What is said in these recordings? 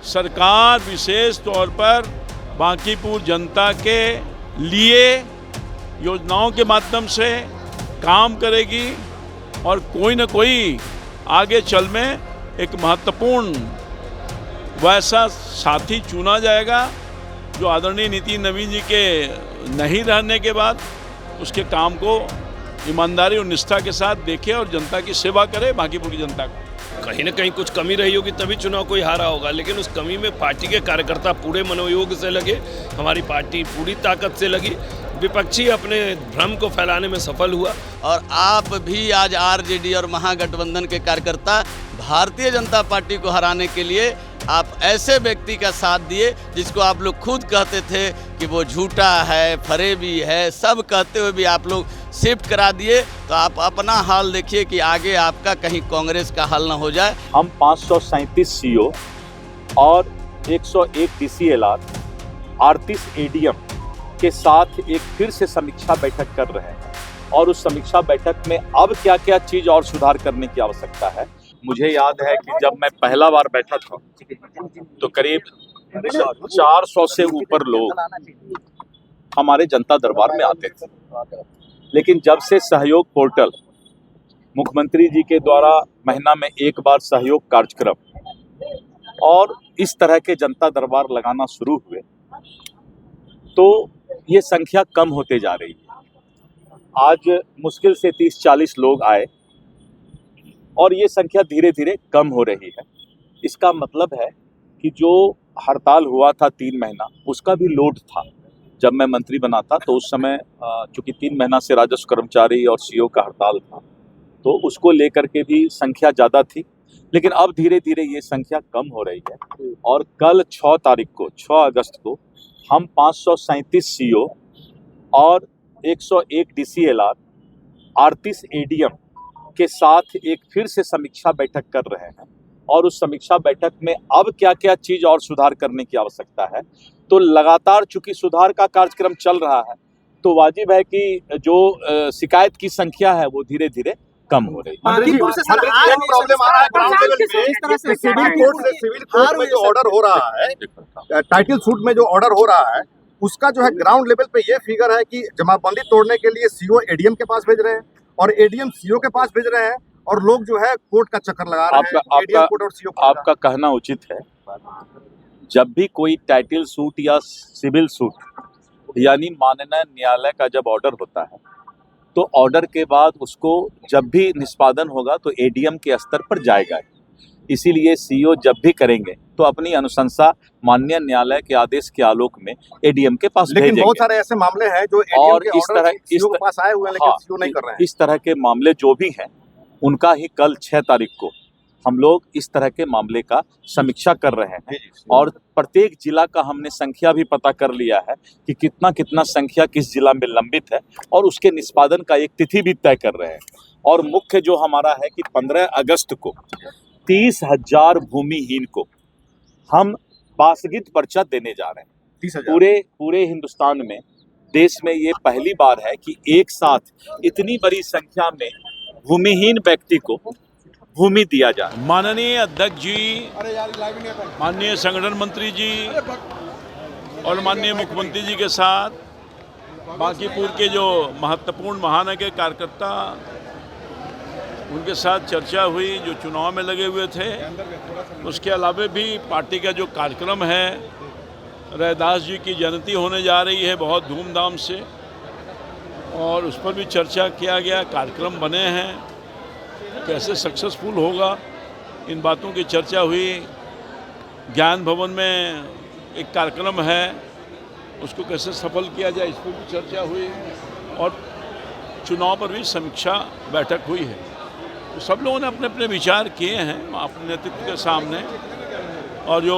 सरकार विशेष तौर पर बांकीपुर जनता के लिए योजनाओं के माध्यम से काम करेगी और कोई न कोई आगे चल में एक महत्वपूर्ण वैसा साथी चुना जाएगा जो आदरणीय नितिन नवीन जी के नहीं रहने के बाद उसके काम को ईमानदारी और निष्ठा के साथ देखे और जनता की सेवा करे, बांकीपुर की जनता को। कहीं ना कहीं कुछ कमी रही होगी तभी चुनाव कोई हारा होगा, लेकिन उस कमी में पार्टी के कार्यकर्ता पूरे मनोयोग से लगे, हमारी पार्टी पूरी ताकत से लगी, विपक्षी अपने भ्रम को फैलाने में सफल हुआ। और आप भी आज आरजेडी और महागठबंधन के कार्यकर्ता भारतीय जनता पार्टी को हराने के लिए आप ऐसे व्यक्ति का साथ दिए जिसको आप लोग खुद कहते थे कि वो झूठा है, फरेबी है, सब कहते हुए भी आप लोग शिफ्ट करा दिए। तो आप अपना हाल देखिए कि आगे आपका कहीं कांग्रेस का हाल ना हो जाए। हम 537 सीओ और 101 DCLR 38 ADM के साथ एक फिर से समीक्षा बैठक कर रहे हैं और उस समीक्षा बैठक में अब क्या क्या चीज और सुधार करने की आवश्यकता है। मुझे याद है कि जब मैं पहला बार बैठा था तो करीब 400 से ऊपर लोग हमारे जनता दरबार में आते थे, लेकिन जब से सहयोग पोर्टल मुख्यमंत्री जी के द्वारा महीना में एक बार सहयोग कार्यक्रम और इस तरह के जनता दरबार लगाना शुरू हुए तो ये संख्या कम होते जा रही है। आज मुश्किल से 30-40 लोग आए और ये संख्या धीरे धीरे कम हो रही है। इसका मतलब है कि जो हड़ताल हुआ था 3 महीना उसका भी लोड था। जब मैं मंत्री बना था तो उस समय चूंकि 3 महीना से राजस्व कर्मचारी और सीओ का हड़ताल था तो उसको लेकर के भी संख्या ज़्यादा थी, लेकिन अब धीरे धीरे ये संख्या कम हो रही है। और कल 6 अगस्त को हम 537 सीओ और 101 DCLR 38 ADM के साथ एक फिर से समीक्षा बैठक कर रहे हैं और उस समीक्षा बैठक में अब क्या क्या चीज और सुधार करने की आवश्यकता है। तो लगातार चूंकि सुधार का कार्यक्रम चल रहा है तो वाजिब है कि जो शिकायत की संख्या है वो धीरे धीरे कम हो रही है। एक प्रॉब्लम आ रहा है ग्राउंड लेवल पे, सिविल कोर्ट में जो ऑर्डर हो रहा है, टाइटल सूट में जो ऑर्डर हो रहा है उसका जो है ग्राउंड लेवल पे ये फिगर है कि जमाबंदी तोड़ने के लिए सीओ एडीएम के पास भेज रहे हैं और एडीएम सीओ के पास भेज रहे हैं और लोग जो है कोर्ट का चक्कर लगा रहे हैं। एडीएम कोर्ट और सीओ आपका कहना उचित है। जब भी कोई टाइटल सूट या सिविल सूट यानी माननीय न्यायालय का जब ऑर्डर होता है तो ऑर्डर के बाद उसको जब भी निष्पादन होगा तो एडीएम के स्तर पर जाएगा। इसीलिए सीओ जब भी करेंगे तो अपनी अनुशंसा माननीय न्यायालय के आदेश के आलोक में एडीएम के पास भेजेंगे। लेकिन बहुत सारे ऐसे मामले हैं जो एडीएम के ऑर्डर सीओ के पास आए हुए हैं लेकिन सीओ नहीं कर रहे हैं। इस तरह के मामले जो भी हैं उनका ही कल 6 तारीख को हम लोग इस तरह के मामले का समीक्षा कर रहे हैं और प्रत्येक जिला का हमने संख्या भी पता कर लिया है कि कितना कितना संख्या किस जिला में लंबित है और उसके निष्पादन का एक तिथि भी तय कर रहे हैं। और मुख्य जो हमारा है कि 15 अगस्त को 30,000 भूमिहीन को हम बासगित पर्चा देने जा रहे हैं। पूरे हिंदुस्तान में, देश में ये पहली बार है कि एक साथ इतनी बड़ी संख्या में भूमिहीन व्यक्ति को भूमि दिया जाए। माननीय अध्यक्ष जी, माननीय संगठन मंत्री जी और माननीय मुख्यमंत्री जी के साथ बांकीपुर के जो महत्वपूर्ण महानगर कार्यकर्ता उनके साथ चर्चा हुई जो चुनाव में लगे हुए थे। उसके अलावा भी पार्टी का जो कार्यक्रम है, रैदास जी की जयंती होने जा रही है बहुत धूमधाम से और उस पर भी चर्चा किया गया। कार्यक्रम बने हैं, कैसे सक्सेसफुल होगा इन बातों की चर्चा हुई। ज्ञान भवन में एक कार्यक्रम है उसको कैसे सफल किया जाए इस पर भी चर्चा हुई और चुनाव पर भी समीक्षा बैठक हुई है। तो सब लोगों ने अपने अपने विचार किए हैं अपने नेतृत्व के सामने और जो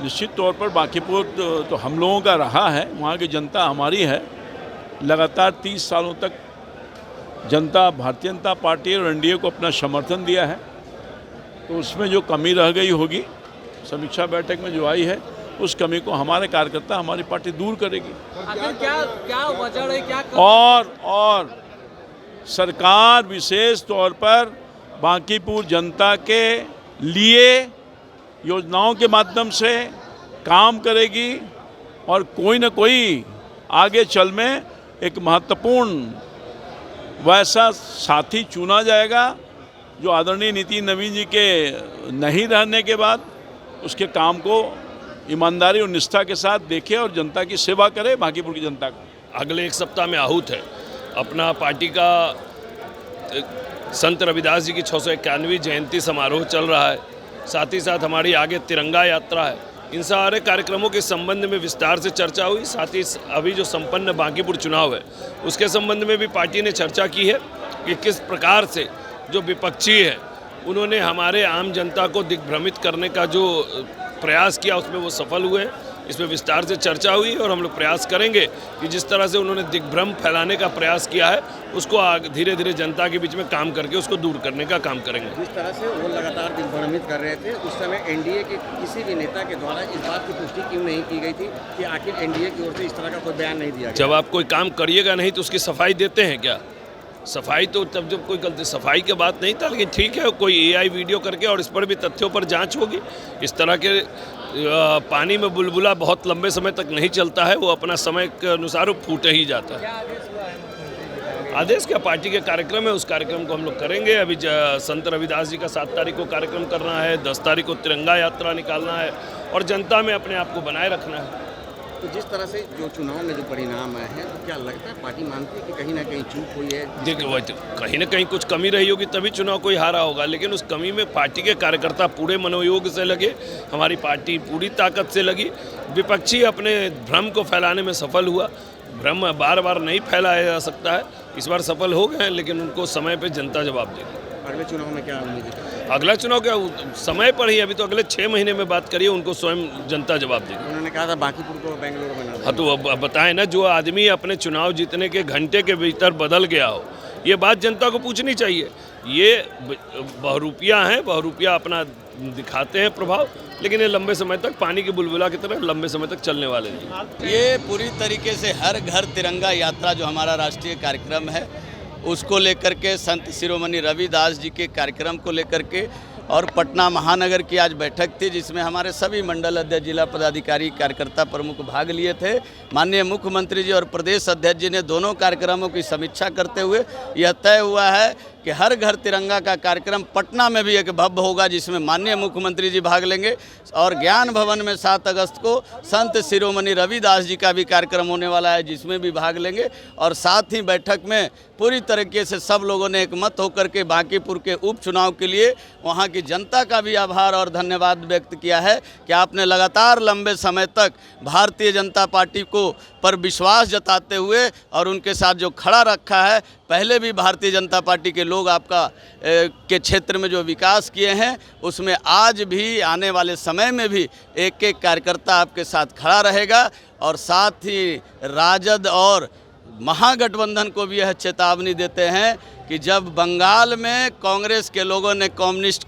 निश्चित तौर पर बांकीपुर तो हम लोगों का रहा है, वहाँ की जनता हमारी है। लगातार 30 सालों तक जनता भारतीय जनता पार्टी और एनडीए को अपना समर्थन दिया है, तो उसमें जो कमी रह गई होगी समीक्षा बैठक में जो आई है उस कमी को हमारे कार्यकर्ता हमारी पार्टी दूर करेगी। क्या वजह है, क्या और सरकार विशेष तौर पर बांकीपुर जनता के लिए योजनाओं के माध्यम से काम करेगी और कोई न कोई आगे चल में एक महत्वपूर्ण वैसा साथी चुना जाएगा जो आदरणीय नितिन नवीन जी के नहीं रहने के बाद उसके काम को ईमानदारी और निष्ठा के साथ देखे और जनता की सेवा करे, बांकीपुर की जनता को। अगले एक सप्ताह में आहूत है अपना पार्टी का संत रविदास जी की 691वीं जयंती समारोह चल रहा है। साथ ही साथ हमारी आगे तिरंगा यात्रा है। इन सारे कार्यक्रमों के संबंध में विस्तार से चर्चा हुई। साथ ही अभी जो संपन्न बांकीपुर चुनाव है उसके संबंध में भी पार्टी ने चर्चा की है कि किस प्रकार से जो विपक्षी है उन्होंने हमारे आम जनता को दिग्भ्रमित करने का जो प्रयास किया उसमें वो सफल हुए। इसमें विस्तार से चर्चा हुई और हम लोग प्रयास करेंगे कि जिस तरह से उन्होंने दिग्भ्रम फैलाने का प्रयास किया है उसको धीरे धीरे जनता के बीच में काम करके उसको दूर करने का काम करेंगे। जिस तरह से वो लगातार दिग्भ्रमित कर रहे थे, उस समय एनडीए के किसी भी नेता के द्वारा इस बात की पुष्टि क्यों नहीं की गई थी कि आखिर एनडीए की ओर से इस तरह का कोई बयान नहीं दिया गया? जब आप कोई काम करिएगा नहीं तो उसकी सफाई देते हैं क्या? सफाई तो तब जब कोई गलती, सफाई की बात नहीं था, लेकिन ठीक है कोई एआई वीडियो करके और इस पर भी तथ्यों पर जांच होगी। इस तरह के पानी में बुलबुला बहुत लंबे समय तक नहीं चलता है, वो अपना समय के अनुसार वो फूटे ही जाता है। आदेश क्या, पार्टी के कार्यक्रम है, उस कार्यक्रम को हम लोग करेंगे। अभी संत रविदास जी का 7 तारीख को कार्यक्रम करना है, 10 तारीख को तिरंगा यात्रा निकालना है और जनता में अपने आप को बनाए रखना है। तो जिस तरह से जो चुनाव में जो परिणाम आए हैं, तो क्या लगता है पार्टी मानती है कि कहीं ना कहीं चूक हुई है? देखिए कहीं ना कहीं कुछ कमी रही होगी तभी चुनाव कोई हारा होगा, लेकिन उस कमी में पार्टी के कार्यकर्ता पूरे मनोयोग से लगे, हमारी पार्टी पूरी ताकत से लगी। विपक्षी अपने भ्रम को फैलाने में सफल हुआ। भ्रम बार बार नहीं फैलाया जा सकता है, इस बार सफल हो गए हैं, लेकिन उनको समय पर जनता जवाब देगी। अगले चुनाव में क्या उम्मीद है? अगला चुनाव क्या समय पर ही, अभी तो अगले 6 महीने में बात करिए, उनको स्वयं जनता जवाब देगी। उन्होंने कहा था बांकीपुर को बेंगलुरु बना दें। हाँ तो अब बताएं ना, जो आदमी अपने चुनाव जीतने के घंटे के भीतर बदल गया हो, ये बात जनता को पूछनी चाहिए। ये बहुरूपिया हैं, बहुरूपिया अपना दिखाते हैं प्रभाव, लेकिन ये लंबे समय तक पानी की बुलबुला की तरह लंबे समय तक चलने वाले नहीं। ये पूरी तरीके से हर घर तिरंगा यात्रा जो हमारा राष्ट्रीय कार्यक्रम है उसको लेकर के, संत शिरोमणि रविदास जी के कार्यक्रम को लेकर के, और पटना महानगर की आज बैठक थी जिसमें हमारे सभी मंडल अध्यक्ष, जिला पदाधिकारी, कार्यकर्ता प्रमुख भाग लिए थे। माननीय मुख्यमंत्री जी और प्रदेश अध्यक्ष जी ने दोनों कार्यक्रमों की समीक्षा करते हुए यह तय हुआ है कि हर घर तिरंगा का कार्यक्रम पटना में भी एक भव्य होगा जिसमें माननीय मुख्यमंत्री जी भाग लेंगे, और ज्ञान भवन में 7 अगस्त को संत शिरोमणि रविदास जी का भी कार्यक्रम होने वाला है जिसमें भी भाग लेंगे। और साथ ही बैठक में पूरी तरीके से सब लोगों ने एक मत होकर के बांकीपुर के उपचुनाव के लिए वहाँ की जनता का भी आभार और धन्यवाद व्यक्त किया है कि आपने लगातार लंबे समय तक भारतीय जनता पार्टी को पर विश्वास जताते हुए और उनके साथ जो खड़ा रखा है। पहले भी भारतीय जनता पार्टी के लोग आपका के क्षेत्र में जो विकास किए हैं उसमें आज भी आने वाले समय में भी एक एक कार्यकर्ता आपके साथ खड़ा रहेगा। और साथ ही राजद और महागठबंधन को भी यह चेतावनी देते हैं कि जब बंगाल में कांग्रेस के लोगों ने कम्युनिस्ट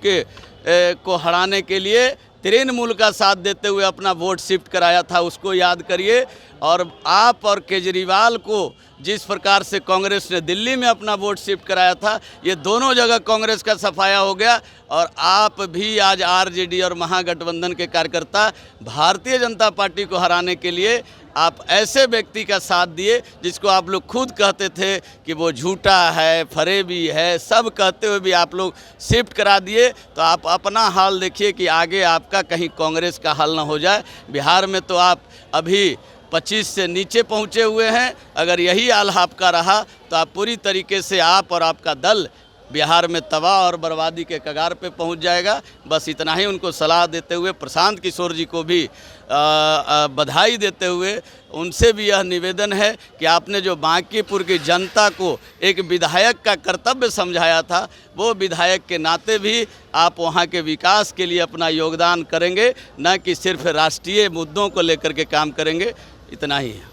को हराने के लिए तृणमूल का साथ देते हुए अपना वोट शिफ्ट कराया था, उसको याद करिए। और आप और केजरीवाल को जिस प्रकार से कांग्रेस ने दिल्ली में अपना वोट शिफ्ट कराया था, ये दोनों जगह कांग्रेस का सफाया हो गया। और आप भी आज आरजेडी और महागठबंधन के कार्यकर्ता भारतीय जनता पार्टी को हराने के लिए आप ऐसे व्यक्ति का साथ दिए जिसको आप लोग खुद कहते थे कि वो झूठा है, फरेबी है, सब कहते हुए भी आप लोग शिफ्ट करा दिए। तो आप अपना हाल देखिए कि आगे आपका कहीं कांग्रेस का हाल ना हो जाए। बिहार में तो आप अभी 25 से नीचे पहुंचे हुए हैं। अगर यही हाल आपका रहा तो आप पूरी तरीके से आप और आपका दल बिहार में तबाह और बर्बादी के कगार पे पहुंच जाएगा। बस इतना ही उनको सलाह देते हुए, प्रशांत किशोर जी को भी बधाई देते हुए उनसे भी यह निवेदन है कि आपने जो बांकीपुर की जनता को एक विधायक का कर्तव्य समझाया था, वो विधायक के नाते भी आप वहाँ के विकास के लिए अपना योगदान करेंगे, न कि सिर्फ राष्ट्रीय मुद्दों को लेकर के काम करेंगे। इतना ही है।